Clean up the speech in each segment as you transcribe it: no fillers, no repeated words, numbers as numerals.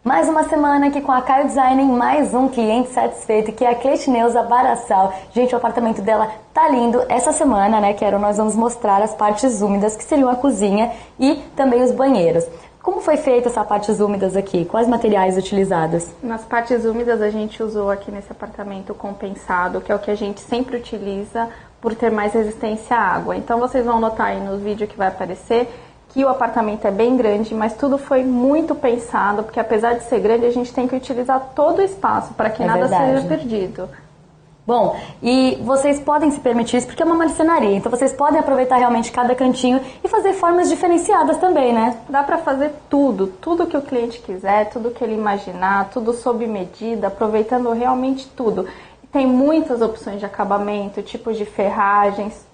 Mais uma semana aqui com a Caio Design, mais um cliente satisfeito, que é a Cleitineuza Barassal. Gente, o apartamento dela tá lindo. Essa semana, né, Quero, nós vamos mostrar as partes úmidas, que seriam a cozinha e também os banheiros. Como foi feita essa partes úmidas aqui? Quais materiais utilizados? Nas partes úmidas a gente usou aqui nesse apartamento compensado, que é o que a gente sempre utiliza por ter mais resistência à água. Então vocês vão notar aí no vídeo que vai aparecer que o apartamento é bem grande, mas tudo foi muito pensado, porque apesar de ser grande, a gente tem que utilizar todo o espaço para que nada seja perdido. Bom, e vocês podem se permitir isso porque é uma marcenaria, então vocês podem aproveitar realmente cada cantinho e fazer formas diferenciadas também, né? Dá para fazer tudo que o cliente quiser, tudo que ele imaginar, tudo sob medida, aproveitando realmente tudo. Tem muitas opções de acabamento, tipos de ferragens.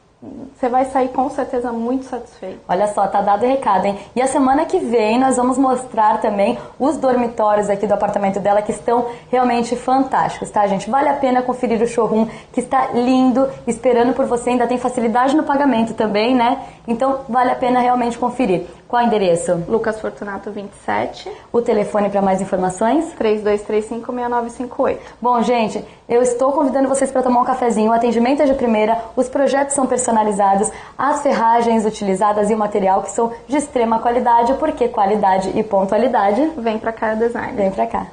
Você vai sair com certeza muito satisfeito. Olha só, tá dado o recado, hein? E a semana que vem nós vamos mostrar também os dormitórios aqui do apartamento dela, que estão realmente fantásticos, tá, gente? Vale a pena conferir o showroom, que está lindo, esperando por você. Ainda tem facilidade no pagamento também, né? Então vale a pena realmente conferir. Qual o endereço? Lucas Fortunato 27. O telefone para mais informações? 3235-6958. Bom, gente, eu estou convidando vocês para tomar um cafezinho. O atendimento é de primeira, os projetos são personalizados, as ferragens utilizadas e o material que são de extrema qualidade, porque qualidade e pontualidade... Vem pra cá, Design. Vem pra cá.